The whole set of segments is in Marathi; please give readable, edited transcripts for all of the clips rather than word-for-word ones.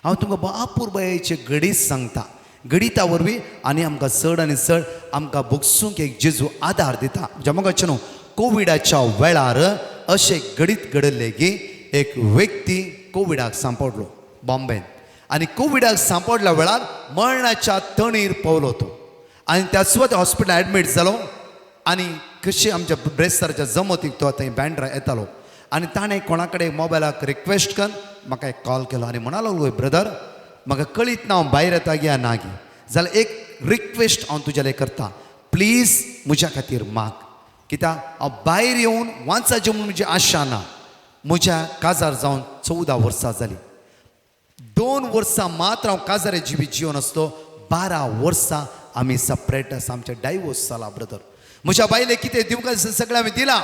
हांव तुमकां भरपूर बयेचे गडीत सांगता गणिता वरवीं आनी आमकां चड आनी चड आमकां भोगसूंक एक जेजू आदार दिता. जमगाचे न्हू कोविडाच्या वेळार अशें गणीत घडले की एक व्यक्ती कोविडाक सांपडलो बॉम्बेन आनी कोविडाक सांपडल्या वेळार मरणाच्या तणीर पावलो तो आनी त्याच हॉस्पिटलान एडमीट जालो आनी कशें आमच्या ब्रेस्ताराच्या जमतीक तो थंय बँड्रा येतालो आनी ताणें कोणा कडेन मोबायलाक रिक्वेस्ट करून म्हाका एक कॉल केलो आनी म्हणा लागलो ब्रदर म्हाका कळीत ना हांव भायर येता गी ना गी जाल्यार एक रिक्वेस्ट हांव तुज्या करता प्लीज म्हज्या खातीर माग कित्याक हांव भायर येवन वाचपाचें म्हूण म्हजी आशा ना. म्हज्या काजार जावन 14 वर्सां जालीं. 2 वर्सां मात्र हांव काजारे जिवन आसलो 12 वर्सां आमी सपरेट आसा आमचे डायवोर्स जाला ब्रदर. म्हज्या बायलेक कितें दिवंक सगळें आमी दिलां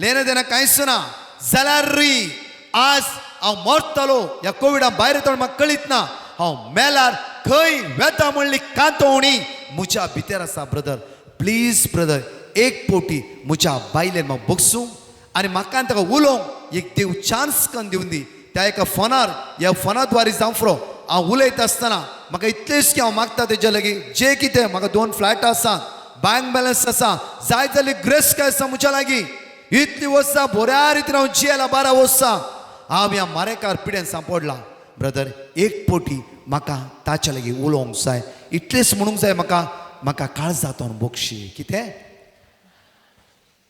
लेणें देणें कांयच ना जाल्यार री आज हांव मरतलो ह्या कोविडान भायर येता म्हाका कळीत ना हांव मेल्यार खंय वेता म्हणली कांतवणी म्हज्या भितर आसा ब्रदर. प्लीज ब्रदर एक पोटी म्हज्या बायलेन म्हाका बगसूं आनी म्हाका ताका उलोवंक एक देव चान्स करून दिवन दी. त्या एका फोनार ह्या फोनाद्वारे जावं फुरो हांव उलयता आसतना म्हाका इतलेंच की हांव मागता तेजे लागीं जें कितें म्हाका 2 फ्लॅट आसा बँक बॅलन्स आसा जाय जाल्यार ग्रेस काय आसा म्हज्या लागीं इतलीं वर्सां बऱ्या रितीन हांव जियेला 12 वर्सां हांव ह्या मारेकार पिड्यान सांपडला ब्रदर. एक पोटी म्हाका ताच्या लागीं उलोवंक जाय इतलेंच म्हणूंक जाय म्हाका म्हाका काळजांतून बक्षी कितें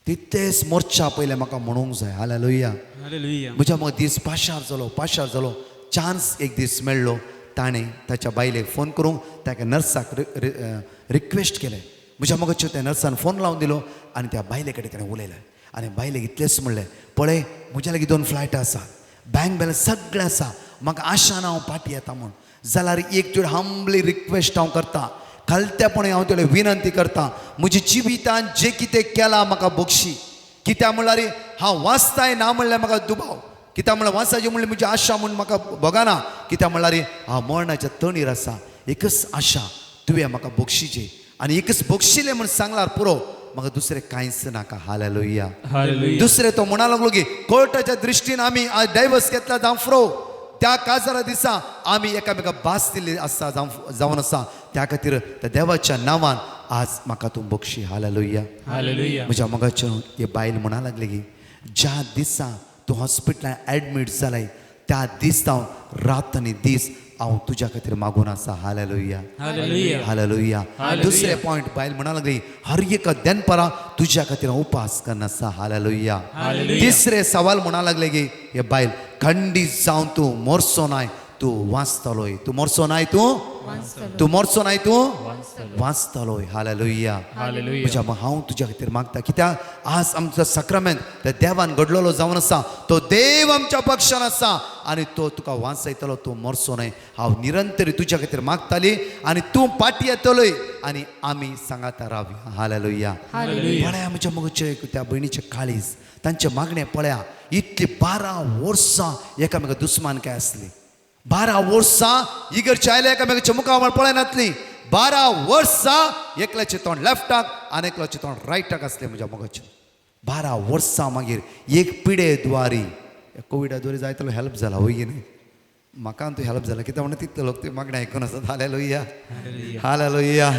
तितलेंच मोर्चा पयलें म्हाका म्हणूंक जाय. हालेलुया म्हज्या मग दीस पाशार जालो चान्स एक दीस मेळ्ळो ताणें ताच्या बायलेक फोन करूंक ताका नर्साक रिक्वेस्ट केलें. म्हज्या मगाच्यो त्या नर्सान फोन लावन दिलो आनी त्या बायले कडेन ताणें उलयलें आनी बायलेक इतलेंच म्हणलें पळय म्हज्या लागीं 2 फ्लायट आसा बँक बॅलन्स सगळें आसा म्हाका आशा ना हांव पाटी येता म्हूण जाल्यार एक तुवें हंबली रिक्वेस्ट हांव करता खालत्यापणी हांव तुवें विनंती करता म्हज्या जिवितान जें कितें केलां म्हाका बक्षी कित्याक म्हणल्यार हांव वाचताय ना म्हणल्यार म्हाका दुबाव कित्याक म्हणल्यार वाचपाचें म्हणल्यार म्हजी आशा म्हूण म्हाका भोगाना कित्याक म्हणल्यार हांव मरणाच्या तणीर आसा एकच आशा तुवें म्हाका बक्षिचें आनी एकच बक्षिलें म्हूण सांगल्यार पुरो म्हाका दुसरें कांयच नाका. हालेलुया दुसरें तो म्हणा लागलो की कोर्टाच्या दृश्टीन आमी आज डायवर्स घेतला जावं फ्रो त्या काजारा दिसा आमी एकामेका भास दिल्ली आसा जावन आसा त्या खातीर त्या देवाच्या नांवान आज म्हाका तूं बक्षी. हालेलुया म्हज्या मगाच्या हे बायल म्हणा लागले की ज्या दिसा तूं हॉस्पिटलान एडमीट जालाय त्या दीस हांव रात आनी दीस हांव तुज्या खातीर मागून आसा. Hallelujah hallelujah. दुसरे पॉयंट बायल म्हणा लागली हर एक दनपरां तुज्या खातीर हांव उपास करना आसा. हालेलुया. तिसरे सवाल म्हणा लागले की हे बायल खंडीत जावन तूं मोरसो नाय तूं वाचतलोय तूं मोरसो नाय तूं मोरसो नाय तूं वाचतलोय. हालेलुया म्हज्या हांव तुज्या खातीर मागता कित्याक आज आमचो सक्रामेंत त्या देवान घडलेलो जावन आसा तो देव आमच्या पक्षान आसा आनी तो तुका वाचयतलो तूं मोरसो न्हय. हांव निरंतर तुज्या खातीर मागताली आनी तूं पाटी येतलोय आनी आमी सांगाता रावया. हालेलुया. पळया म्हज्या मगचे त्या भयणीचे काळीज तांचे मागणें पळया इतली 12 वर्सां एकामेका दुस्मान काय आसली 12 वर्सां इगर्चे आयले एकामेकाच्या मुखार पळय नासली 12 वर्सां एकल्याचें तोंड लेफ्टाक आनी एकल्याचें तोंड रायटाक आसलें म्हज्या मोगाचें 12 वर्सां मागीर एक पिडे द्वारी कोविडा द्वारे जायतलो हेल्प जाला वय न्ही म्हाका तूं हेल्प जाला कित्याक म्हणून तितले लोक ते मागणें आयकून आसत. Hallelujah hallelujah.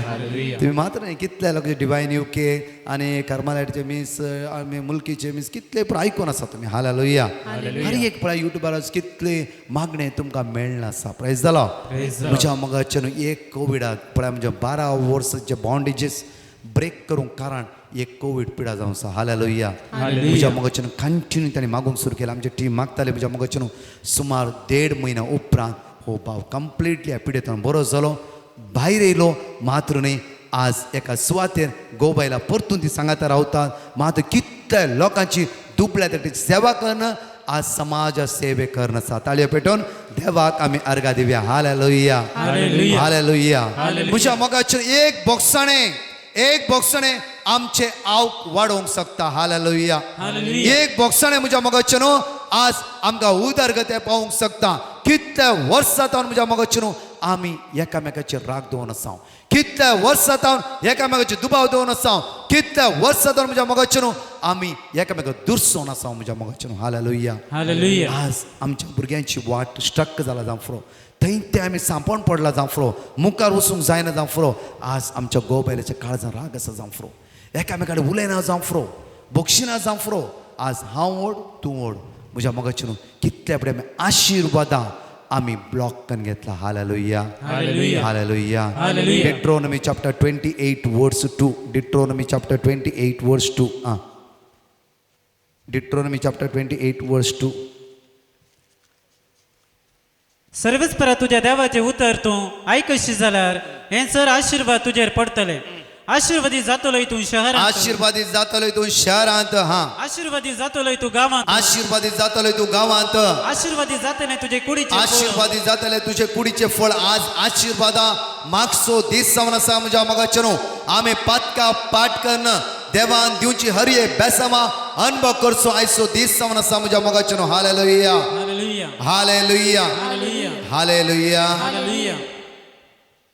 तुम्ही मात्र न्ही कितले लोक डिवायन यूके आनी कार्मेलाइटचे मिस आनी मुल्कीचे मिस कितले पूण आयकून आसा तुमी. हालेलुया. हर एक पळय युट्यूबार कितले मागणें तुमकां मेळना आसा. प्रायज जालो म्हज्या मोगाचे न्हू एक कोविडाक पळय म्हणजे 12 वर्सांचे बॉन्डेजीस ब्रेक करूंक कारण एक कोविड पिडा जावं आसा. हालेलुया. म्हज्या मोगाचे कंटिन्यू ताणें मागूंक सुरू केलें आमचे टीम मागताले म्हज्या मोगाचे सुमार 1.5 म्हयना उपरांत हो भाव कंप्लिटली ह्या पिडेंतून बरो जालो भायर येयलो मात्र न्ही आज एका सुवातेर गोबायला परतून ती सांगाता रावतात मात्र कितल्या लोकांची दुबळ्या तटी सेवा करणं आज समाज सेवे करणं आसा. ताळयो पेटोवन देवाक आमी अर्घा दिवया. Hallelujah hallelujah. म्हज्या मोगाचे एक बोक्साणें आमचे आवक वाडोवंक शकता. हालेलुया. एक बोक्साणें म्हज्या मोगाचे न्हू आज आमकां उदरगती पावोवंक शकता. कितल्या वर्सां जावन म्हज्या मोगाचे न्हू आमी एकामेकाचेर राग दवरून आसा कितल्या वर्सां जावन एकामेकाचे दुबाव दवरून आसा कितल्या वर्सां जावन म्हज्या मोगाचे न्हू आमी एकामेका दुरसोन आसा म्हज्या मोगाचें हालेलुया हालेलुया आज आमच्या भुरग्यांची वाट स्ट्रक जाला जावं फुरो थंय ते आमी सांपण पडला जावं फुरो मुखार वचूंक जायना जावं फुरो आज आमच्या घोव बायलाच्या काळजान राग आसा जावं फुरो एकामेकाडे उलयना जावं फुरो बोक्षिना जावं फुरो आज हांव ओड तूं ओड म्हज्या मोगाचें कितले फुडें आमी आशिर्वादां आमी ब्लॉक करून घेतला hallelujah hallelujah hallelujah hallelujah Deuteronomy chapter 28 verse 2 Deuteronomy chapter 28 verse 2 Deuteronomy chapter 28 verse 2 सर्वेस्परा तुझ्या देवाचे उतर तूं आयकशी जाल्यार हे सर आशीर्वाद तुजेर पडतले आशीर्वादी जातलोय तूं शहरांत आशीर्वादित जातलोय तूं शहरांत आशीर्वादी जातलोय तूं गावांत आशीर्वादित जातलोय तूं गावांत आशीर्वादी जातले तुझे कुडीचे आशीर्वादित जातले तुझे कुडीचे फळ आज आशीर्वादा मागसो दीस जावन आसा म्हज्या मोगाचें आमी पातका पाठ करून देवान दिवची हरये बेसामा अनुभव करचो आयचो दीस जावन आसा म्हज्या मोगाचें hallelujah hallelujah hallelujah hallelujah hallelujah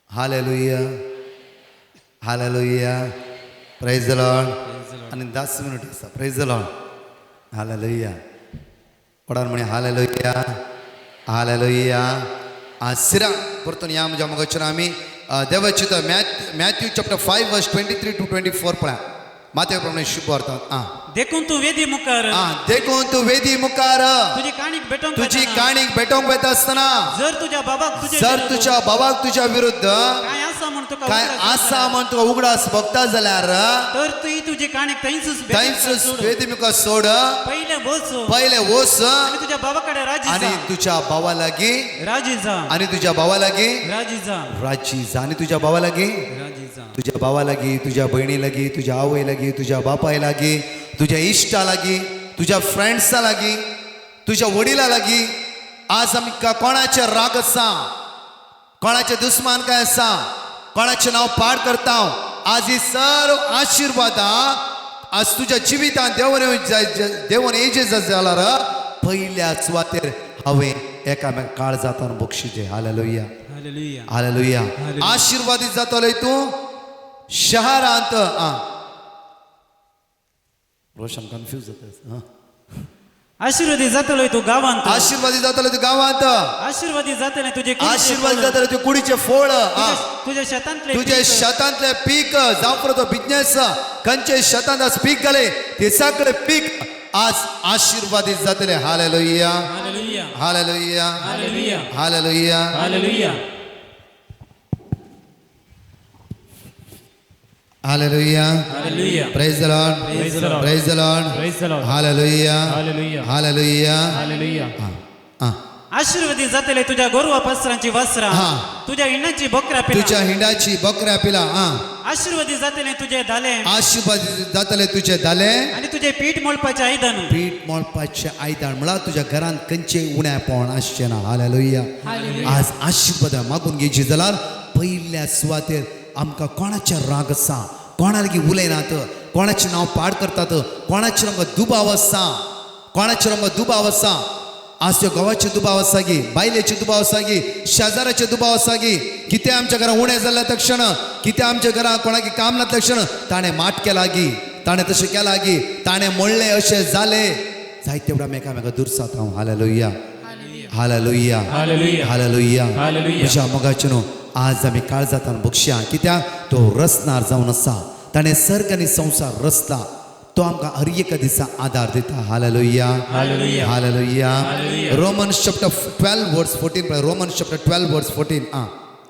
hallelujah hallelujah hallelujah praise the Lord आनी 10 मिनिट आसा प्రైజ్ द लॉर्ड हालेलुया कोणान म्हणे हालेलुया हालेलुया आज सिरा परतून या म्हज्या मोगाचें आमी देवाची मॅथ्यू चॅप्टर 5 वर्स 23 to 24 पळया माते प्रमाणे शुभ अर्थ देखून तू वेदी मुखार देखून तू वेदी मुखार तुझी काणीक भेटोंक तुझी काणीक भेटोंक वेता आसतना जर तुझ्या बाबाक तुझे जर तुझ्या बाबाक तुझ्या विरुद्ध काय आसा म्हण तुका काय उगडास आसा म्हण तुका उगडास बघता जाल्यार तर तू तुझी काणीक थंयच वेदी मुखार सोड पहिले बोस पहिले वच आणि तुझ्या बाबाकडे राजी आणि जा तुझ्या भावा लागीं राजी जा आणि तुझ्या भावा लागीं राजी जा राजी जा आणि तुझ्या भावा लागीं राजी जा तुझ्या भावा लागीं तुझ्या बहिणी लागीं तुझ्या आवय लागीं तुझ्या बापाय लागीं तुझ्या इश्टा लागीं तुझ्या फ्रेंड्सा लागीं तुझ्या वडिला लागीं आज आमकां कोणाचे राग आसा कोणाचे दुस्मान काय आसा कोणाचें नांव पाड करता आज ही सर्व आशिर्वादां आज तुझ्या जिवितांत देवून येजे जाल्यार पयल्या सुवातेर हांवें एकामेका काळ जाताना बक्षिजे हालेलुया हालेलुया हालेलुया आशिर्वादीत जातलोय तूं शहरांत रोशन कन्फ्यूज जाता आशीर्वादी जातलोय तू गावांत आशीर्वादी जातलोय तूं गावांत आशीर्वादी जातले तुझे आशीर्वाद जातलोय तूं कुडीचे फळ तुझ्या शेतांतले तुझे शेतांतले पीक जावं तो बिझनेस खंयचे शेतांत आज पीक घाले ते सगळे पीक आज आशीर्वादीत जातले hallelujah hallelujah hallelujah hallelujah hallelujah hallelujah Hallelujah. Hallelujah. Praise the Lord. Praise the Lord. Praise the Lord. Praise the Lord. Hallelujah. Hallelujah. Hallelujah. Hallelujah आशीर्वादी जातले तुझ्या गोरवा पासरांची वस्त्रा तुझ्या हिंडाची बकऱ्या पिला तुझ्या हिंडाची बकऱ्या पिला आशीर्वादी जातले तुझे दाले आशीर्वाद जातले तुझे दाले आणि तुझे पीठ मोडपाचे आयदन पीठ मोडपाचे आयदान म्हणल्यार तुझ्या घरांत खंयचे उण्यापण आसचें ना हालेलुया आज आशीर्वाद मागून घेवची जाल्यार पयल्या सुवातेर आमकां कोणाचे राग आसा कोणा लागीं उलयनात कोणाचें नांव पाड करतात कोणाचेर आमकां दुबाव आसा कोणाचेर आमकां दुबाव आसा आज त्या गांवाचे दुबाव आसा गी बायलेचे दुबाव आसा गी शेजाराचे दुबाव आसा गी कितें आमच्या घरां उणें जाल्ल्या तक्षण कितें आमच्या घरां कोणाक काम ना तक्षण ताणें माट केला गी ताणें तशें केला गी ताणें म्हणलें अशें जालें जायते फुडें आमी एकामेका दुरसात हांव hallelujah hallelujah hallelujah hallelujah hallelujah म्हज्या मोगाचें न्हू आज आमी काळजांत बक्षया कित्याक तो रचणार जावन आसा ताणें सर्ग आनी संवसार रचला तो आमकां हर एका दिसा आदार दिता hallelujah hallelujah hallelujah Romans chapter 12 वर्स 14 रोमन्स चॅप्टर 12 वर्स 14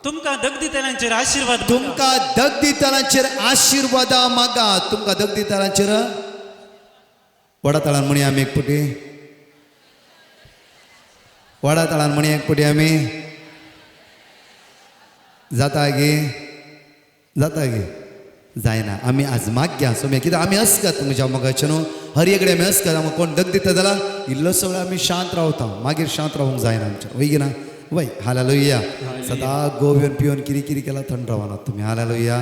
तुमकां दगदितल्यांचेर आशीर्वाद तुमकां दगदितलांचेर आशिर्वादा मागा तुमकां दगदितलांचेर वडा तळान म्हणी आमी एक पुटी वडा तळान म्हणी एक पुटी आमी जाता गे जायना आमी आज माग्या सोम्या कित्याक आमी अस्कत म्हज्या मोगाचें न्हू हर एकडें आमी अस्कत आमकां कोण दग दिता जाल्यार इल्लो सगळो आमी शांत रावता मागीर शांत रावूंक जायना आमचें वय ना वय हालेलुया सदां गोव येवन पिवन किरी किरी केला थंड रावना तुमी हालेलुया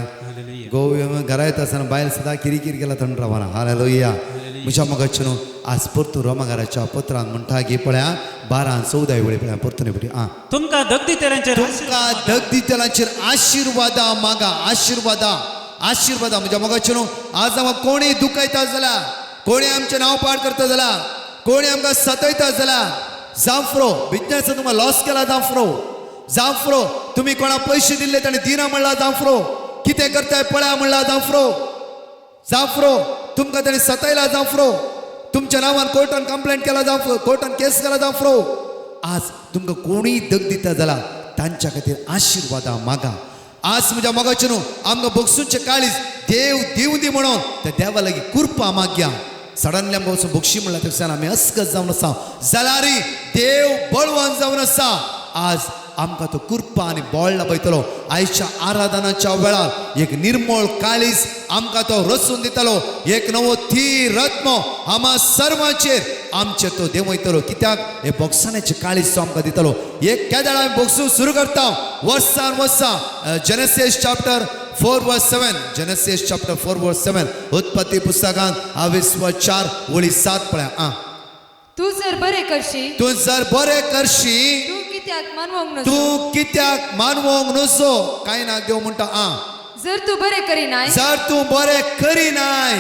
गोव येवन घरा येता आसतना बायल सदां किरी किरी केला थंड रावना हालेलुया म्हज्या मोगाचें न्हू आज परतू रोमाघराच्या पत्रान म्हणटा गे पळया 12:14 वेळी पळया परतून पळय तुमकां दगदितल्यांचेर तुमकां दगदितलांचेर आशिर्वादा मागा आशिर्वादा म्हज्या मोगाचें न्हू आज आमकां कोणीय दुखयता जाल्यार कोणी आमचे नाव पाड करता जाल्यार कोणी आमकां सतयता जाल्यार जावफ्रो बिझनेसांत तुमकां लॉस केला जावफ्रो तुम्ही कोणा पयशे दिल्ले ताणें दिना म्हणला जावफ्रो कितें करताय पळया म्हणला जावफ्रो तुमकां ताणें सतयला जावफ्रो तुमच्या नांवान कोर्टान कंप्लेंट केला जावफ्रो कोर्टान केस केला जावफ्रो आज तुमकां कोणीय दग दिता जाल्यार तांच्या खातीर आशिर्वादा मागा आज म्हज्या मोगाचे न्हू आमकां बगसूचे काळीज देव दिवं दी म्हणून त्या देवा लागीं कृपा मागया सडनली आमकां वचून बक्षी म्हणला थंयसान आमी अस्कत जावन आसा जाल्यारय देव बळवान जावन आसा आज आमकां तो कृपा आनी बोळ लाभयतलो आयच्या आराधनाच्या वेळार एक निर्मळ काळीज आमकां तो रचून दितलो एक नवो थीर रत्म आमा सर्वांचेर आमचे तो देंवयतलो कित्याक हे बॉक्साण्याचे काळीज तो आमकां दितलो एक केदार आमी बॉक्सूंक सुरू करता वर्सान वर्सा Genesis chapter 4 verse 7 Genesis chapter 4 verse 7 उत्पत्ती पुस्तकांत 4 ओळी 7 पळया तू जर बरे करशी तू कित्याक मानवोंक नसो काय ना देव म्हणटा जर तू बरे करीनाय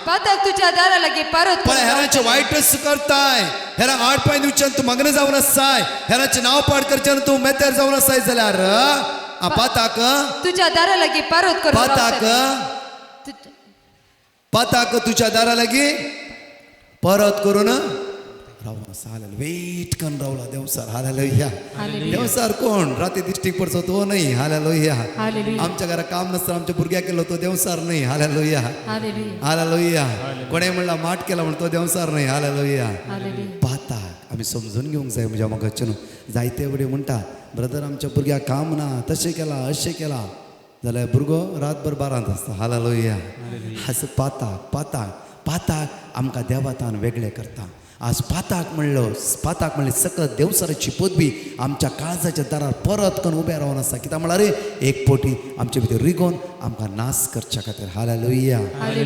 पाताक तुझ्या दारा लागी परत पण हेरांचे वाईटच करताय हेरांक आडपाय दिवच्यान तू मग्न जावन आसाय हेरांचे नाव पाड करच्यान तू मेतेर जावन आसाय जाल्यार पाताक तुझ्या दारा लागी परत करून पाताक तुझ्या दारा लागी परत करून हालेलुया वेट करून रावला देवसार हालेलुया देवसार कोण राती दिश्टीक पडचो तो नाही हालेलुया आमच्या घरा काम नासतना आमच्या भुरग्याक केलो तो देवसार नाही हालेलुया हालेलुया कोणे म्हणला माठ केला म्हण तो देवसार नाही हालेलुया पाताक आमी समजून घेवंक जाय म्हज्या मोगाचे न्हू जायते बडी म्हणटा ब्रदर आमच्या भुरग्याक काम ना तशें केला अशें केला जाल्यार भुरगो रातभर बारांत आसता हालेलुया असं पाताक आमकां देवातान वेगळें करता आज पाताक म्हणले सकत देवसाराची पदवी आमच्या काळजाच्या दारार परत करून उबे रावन आसा कित्याक म्हळ्यार एक पोटी आमचे भितर रिगोन आमकां नाश करच्या खातीर हालेलुया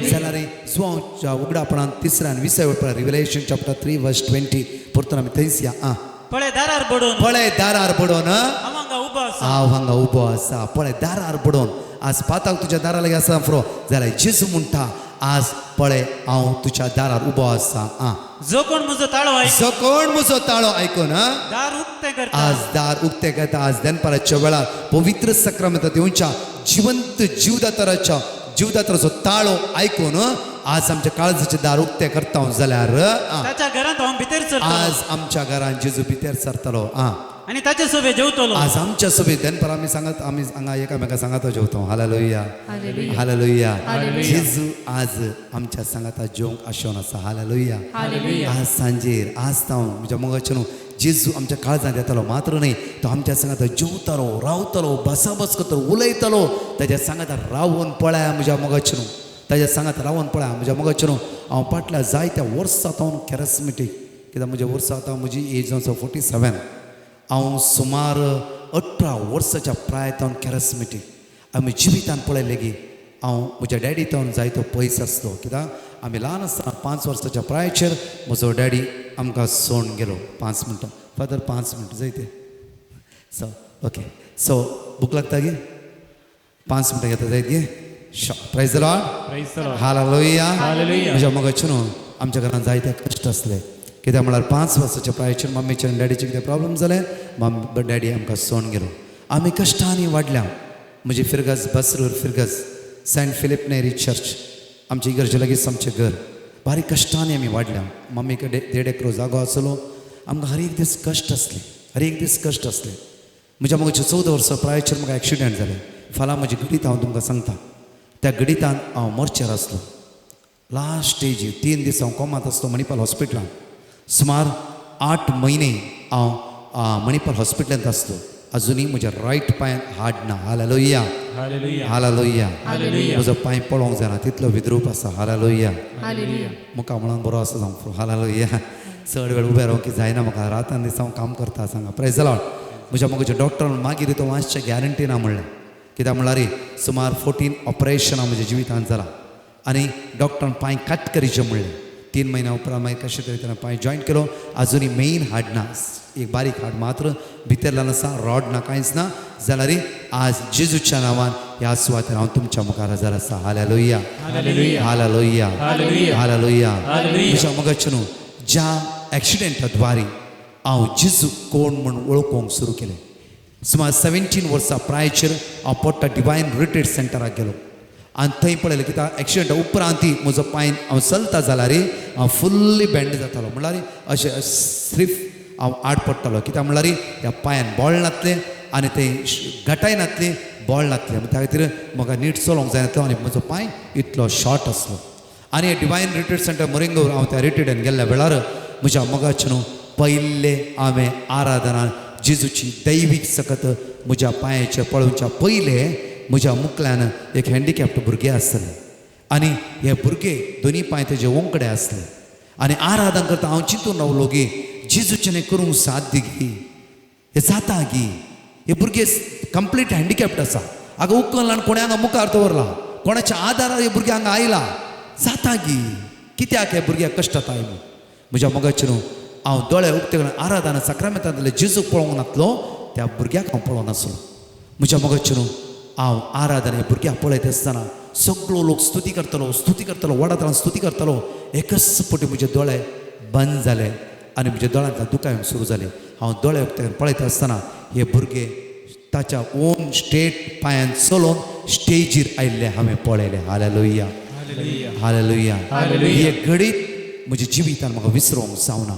जाल्यार जुवांच्या उगडापणान 3 20 रिव्हेलेशन चॅप्टर 3 verse 20 परतून आमी थंयच या पळय दारार बडोवन हांव हांगा उबो आसा पळय दारार बडोवन आज पाताक तुज्या दारा लागीं आसा फ्रो जाल्यार जेजू म्हणटा आज पळय हांव तुज्या दारार उबो आसा जो कोण म्हजो ताळो आयकून दार उक्तें करता आज दार उक्तें करता आज दनपाराच्या वेळार पवित्र सक्रामेंत देवच्या जिवंत जीवदात्राचो ताळो आयकून आज आमच्या काळजाचे दार उक्तें करता जाल्यार ताच्या घरांत हांव भितर सरतलो आज आमच्या घरांत जेजू भितर सरतलो आनी ताचे सोबे जेवतलो आज आमच्या सोबत दनपार आमी हांगा एकामेका सांगाता जेवतो हालेलुया हालेलुया जेजू आज आमच्या सांगाता जेवंक आशोन आसा हालेलुया आज सांजेर आज हांव म्हज्या मोगाचे न्हू जेजू आमच्या काळजांत येतलो मात्र न्ही तो आमच्या सांगाता जेवतलो रावतलो बसाबस करतलो उलयतलो ताच्या सांगाता रावून पळया म्हज्या मोगाचे न्हू ताच्या सांगाता रावून पळया म्हज्या मोगाचे न्हू हांव फाटल्या जायत्या वर्सां हांव कॅरिस्मेटीक कित्याक म्हज्या वर्सां आतां म्हजी एज जावन 47 हांव सुमार 18 वर्साच्या प्रायतान कॅरिस्मेटीक आमी जिवितान पळयलें की हांव म्हज्या डॅडीतावन जायतो पयस आसलो कित्याक आमी ल्हान आसतना 5 वर्साच्या प्रायाचेर म्हजो डॅडी आमकां सोडून गेलो 5 मिनटां फादर 5 मिनटां जायते ओके सो भूक लागता गे 5 मिनटां घेता जायत गे प्रायज द लॉर्ड हालेलुया म्हज्या मोगाचे न्हू आमच्या घरांत जायते कश्ट आसले कित्याक म्हळ्यार 5 वर्साच्या प्रायाचेर मम्मीचे आनी डॅडीचे कितें प्रॉब्लम जाले डॅडी आमकां सोडून गेलो आमी कश्टांनी वाडल्या म्हजी बसरूर फिरगज सेंट फिलीप नेरी चर्च आमच्या इगर्जे लागींच आमचें घर बारीक कश्टांनी आमी वाडल्या मम्मीक 1.5 एकर जागो आसलो आमकां हर एक दीस कश्ट आसले म्हज्या मोगाचे 14 वर्सां प्रायाचेर म्हाका एक्सिडेंट जालें फाल्यां म्हजी गडीत हांव तुमकां सांगता त्या गडितान हांव मरचेर आसलो लास्ट स्टेजीर 3 दीस हांव कोमात आसलो मणिपाल हॉस्पिटलांत सुमार 8 म्हयने हांव मणिपाल हॉस्पिटलांत आसलो अजुनूय म्हज्या रायट पांयान हाड ना हालेलुया हालेलुया म्हजो पांय पळोवंक जायना तितलो विद्रूप आसा हालेलुया म्हाका म्हणून बरो आसा जावं हालेलुया चड वेळ उबे रावंक जायना म्हाका रातान दिसा हांव काम करता सांगा प्रायज द लॉर्ड म्हज्या मोगाच्या डॉक्टरान मागीर तो मातशें गॅरंटी ना म्हणलें कित्याक म्हळ्यार सुमार 14 ऑपरेशनां म्हज्या जिवितांत जाला आनी डॉक्टरान पांय कट करीचें म्हणलें 3 म्हयन्या उपरांत मागीर कशें तरी ताणें पांय जॉयन केलो आजुनूय मेन हाड ना एक बारीक हाड मात्र भितर ल्हान आसा रॉड ना कांयच ना जाल्यार आज जेजूच्या नांवान ह्या सुवातेर हांव तुमच्या मुखार हजर आसा hallelujah hallelujah hallelujah hallelujah hallelujah hallelujah. म्हज्या मोगाचे न्हू ज्या एक्सिडेंटा द्वारे हांव जेजू कोण म्हूण वळखूंक सुरू केलें सुमार 17 वर्सां प्रायचेर हांव पोट्टा डिवायन रिट्रीट सेंटराक गेलो आनी थंय पळयलें कित्याक एक्सिडेंटा उपरांत म्हजो पांय हांव चलता जाल्यार हांव फुल्ली बँड जातालो म्हणल्यार अशें सिर्फ हांव आड पडटालो कित्याक म्हणल्यार ह्या पांयान बॉल नातलें आनी ते गटाय नातली बॉल नातलें त्या खातीर म्हाका नीट चलोवंक जायनासलो आनी म्हजो पांय इतलो शॉर्ट आसलो आनी हे डिवायन रिट्रीट सेंटर मोरिंगावर हांव त्या रिट्रीटान गेल्ल्या वेळार म्हज्या मोगाचें न्हू पयले हांवें आराधना जेजूची दैवीक सकत म्हज्या पांयाचेर पळोवच्या पयले म्हज्या मुखल्यान एक हँडिकॅप्ड भुरगें आसलें आनी हे भुरगे दोनी पांय तेजे वंकडे आसले आनी आराधना करता हांव चिंतून रावलो गी जेजूचें करूंक साध्य गी हे जाता गी हे भुरगे कंप्लीट हँडिकॅप्ड आसा हांगा उखल आनी कोणें हांगा मुखार दवरला कोणाच्या आदारार हे भुरगे हांगा आयला जाता गी कित्याक हे भुरग्याक कश्ट जाता म्हज्या मोगाचेर न्हू हांव दोळे उक्ते करून आराधना सक्रामेंतांतले जेजूक पळोवंक नासलो त्या भुरग्याक हांव पळोवंक नासलो म्हज्या मोगाचेर न्हू हांव आराधना भुरग्याक पळयत आसतना सगळो लोक स्तुती करतलो वडात रावन स्तुती करतलो एकच पटी म्हजे दोळे बंद जाले आनी म्हज्या दोळ्यांतल्यान दुकां येवंक सुरू जालें हांव दोळे उक्ते करून पळयत आसतना हे भुरगे ताच्या ओन स्टेट पांयान चलोवन स्टेजीर आयिल्ले हांवें पळयले हालेलुया हालेलुया हे घडीत म्हज्या जिवितान म्हाका विसरोंक जावना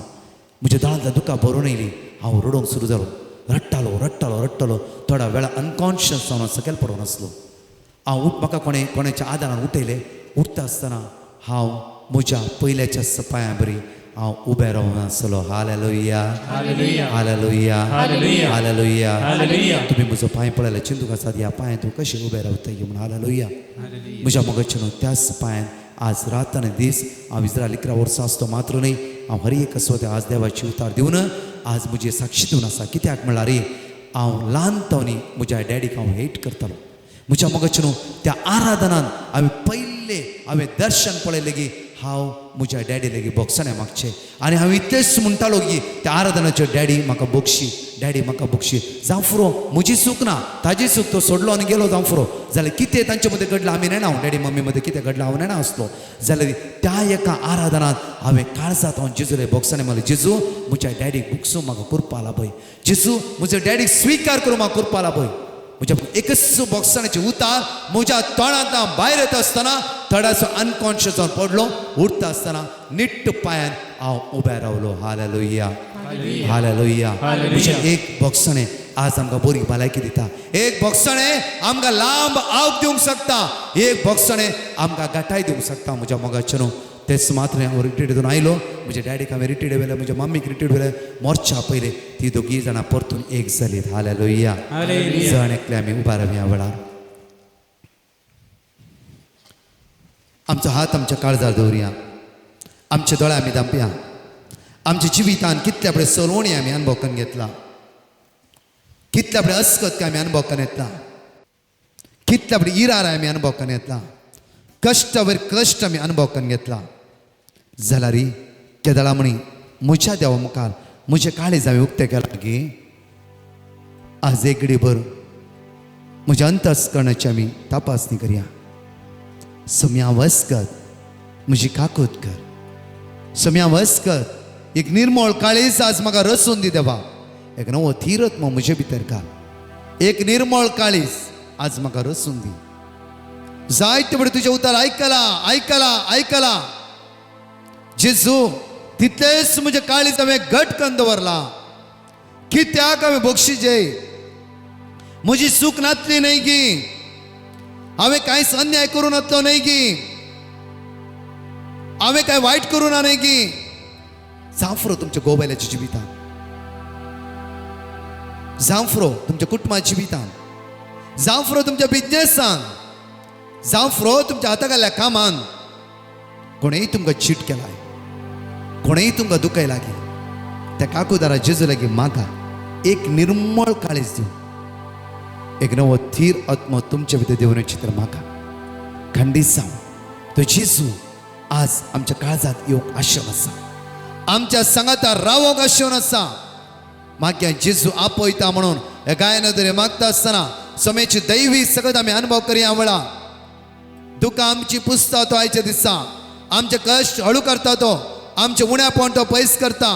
म्हज्या दोळ्यांतल्यान दुकां भरून येयली हांव रडोंक सुरू जालो रडटालो थोड्या वेळा अनकॉन्शियस जावन सकयल पडून आसलो हांव म्हाका कोणाच्या आदारान उठयलें उठता आसतना हांव म्हज्या पयल्याच्या पांयां बरी हांव उबें रावून आसलो हालेलुया हालेलुया हालेलुया तुमी म्हजो पांय पळयले चिंतूक आसात ह्या पांयां तूं कशें उबें रावता म्हणून हालेलुया म्हज्या मोगाचें न्हू त्याच पांयान आज रात आनी दीस हांव इस्रायल 11 वर्सां आसतो मात्र न्ही हांव हर एक आसो आज देवाची उतार दिवन आज म्हजी साक्षी दिवन आसा कित्याक म्हणल्यार हांव ल्हानपणी म्हज्या डॅडीक हांव हेट करतालो म्हज्या मोगाचें न्हू त्या आराधनान हांवें दर्शन पळयलें गी हांव म्हज्या डॅडी लेगीत बोगसणे मागचें आनी हांव इतलेंच म्हणटालो गी त्या आराधनाचेर डॅडी म्हाका बक्षी जावं फुरो म्हजी चूक ना ताजी चूक तो सोडलो आनी गेलो जावं फुरो जाल्यार कितें तांचे मदें घडलां आमी नेणा डॅडी मम्मी मदें कितें घडलां हांव नेणा आसलो जाल्यार त्या एका आराधनांत हांवें काळजांत हांव जेजूले बोगसणे मारले जेजू म्हज्या डॅडीक बुकसूं म्हाका करपाला पळय जेजू म्हज्या डॅडीक स्विकार करूं म्हाका करपाला पळय म्हज्या एकच बॉक्सांचे उतार म्हज्या तोंडांतल्यान भायर येता आसतना थोडासो अनकॉन्शियस जावन पडलो उठता आसतना निट्ट पांयान हांव उबें रावलो हालेलुया हालेलुया म्हजें एक बॉक्सणें आज आमकां बरी भलायकी दिता एक बॉक्सणें आमकां लांब आवक दिवंक शकता एक बॉक्सणें आमकां गटाय दिवंक शकता म्हज्या मोगाचें न्हू तेच मात्र हांव रिट्रीट हितून आयलो म्हज्या डॅडीक हांवें रिट्रीट व्हेलें म्हज्या मम्मीक रिट्रीट व्हेलें मोर्चा पयलें ती दोगी जाणां परतून एक जालीं हालेलुया जण एकले आमी उबा रावया ह्या वेळार आमचो हात आमच्या काळजार दवरया आमचे दोळे आमी धांपया आमच्या जिवितान कितल्या बरें सलवणी आमी अनुभव करून घेतला कितल्या बरें अस्कत आमी अनुभव करून येतला कितल्या बरें इरार आमी अनुभव करून येतला कश्टावर कश्ट आमी अनुभव करून घेतला जाल्यार केदळा म्हणी म्हज्या देवा मुखार म्हजे काळीज हांवें उक्तें केलां की आज एक घडीभर म्हज्या अंतस्करणाची आमी तपासणी करया सम्या वस्कत म्हजी काकूत कर सम्या वस्कत एक निर्मळ काळीज आज म्हाका रचून दी देवा एक नवो धीरत्म म्हजे भितर घाल एक निर्मळ काळीज आज म्हाका रचून दी जायते बरें तुजें उतर आयकला जेजू तितलेच म्हजे काळीज हांवें घट करून दवरला कित्याक हांवें बक्षिजे म्हजी चूक नातली न्हय गी हांवें कांयच अन्याय करूं नातलो न्हय गी हांवें कांय वायट करूं ना न्हय गी जावं फुरो तुमच्या गोबायल्याच्या जिवितान जावं फुरो तुमच्या कुटुंबाच्या जिवितान जावं फुरो तुमच्या बिजनेसान जावं फुरो तुमच्या हातागाल्या कामान कोणेंय तुमकां चीट केलाय कोणेंय तुमकां दुखयला गे त्या काकूदारा जेजू लागीं मागा एक निर्मळ काळीज दिवन एक नवो थीर आत्मो तुमच्या भितर देवून चित्र मागा खंडीत जावं तो जेजू आज आमच्या काळजांत येवंक आशेवन आसा आमच्या सांगातार रावोंक आशेवन आसा मागीर जेजू आपयता म्हणून हे गायनाद्वारे मागता आसतना समेची दैवी सगळं आम्ही अनुभव करी आवडा दुःख आमची पुसता तो आयच्या दिसा आमचे कष्ट हळू करता तो आमचे उण्यापण तो पयस करता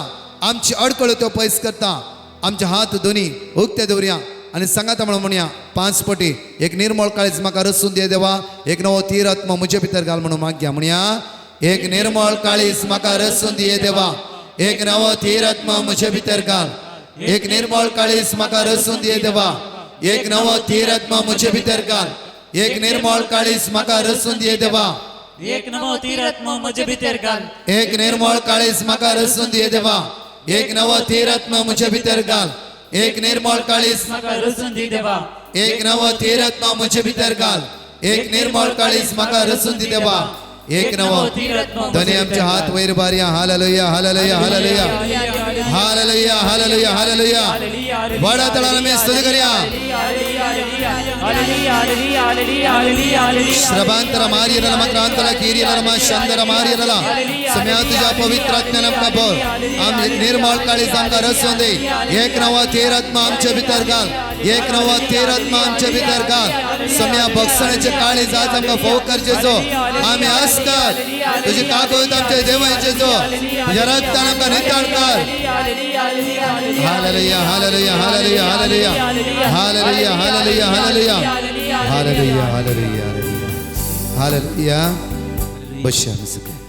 आमची अडकळ तो पयस करता आमचे हात दोन्ही उक्ते दवरया आणि सांगात म्हणूया 5 पटी एक निर्मळ काळीज म्हाका रसून दे देवा एक नवो तीर आत्मा म्हजे भितर घाल म्हणून मागया म्हणया एक निर्मळ काळीज म्हाका रसून दे देवा एक नवो तीर आत्मा म्हजे भितर घाल एक निर्मळ काळीज म्हाका रसून दे देवा एक नवो तीर आत्मा म्हजे भितर घाल एक निर्मळ काळीज म्हाका रसून दे देवा एक नवो तीरात्मा म्हजे भितर घाल एक निर्मळ काळीज म्हाका रसून दे देवा एक नवो तीर आत्मा म्हजे भितर घाल एक निर्मळ काळीज म्हाका रसून दे देवा एक नवो तीर आत्मा म्हजे भितर घाल एक निर्मळ काळीज म्हाका रसून दे देवा एक नवो दोन्ही आमचे हात वयर बारया hallelujah hallelujah hallelujah hallelujah hallelujah hallelujah बडा तळाला मी स्तुती करूया श्रबांतर मारियला मक्रांतला किरियला मा शंदर मारियला सम्या तुझ्या पवित्र आत्म्याने आमका बोल आम निर्मळ काळीज आमका रसून दे एक नवा तीर आत्मा आमच्या भितर घाल एक नवा तीर आत्मा आमच्या भितर घाल सम्या बक्षणाचे काळीज आज आमका फोव करचेचो आम्ही आस्कर तुझी ताकद आमच्या देवाचेचो तुझ्या रक्तान आमका नितळ कर hallelujah hallelujah hallelujah hallelujah hallelujah hallelujah hallelujah hallelujah hallelujah hallelujah बस आम्ही सगळे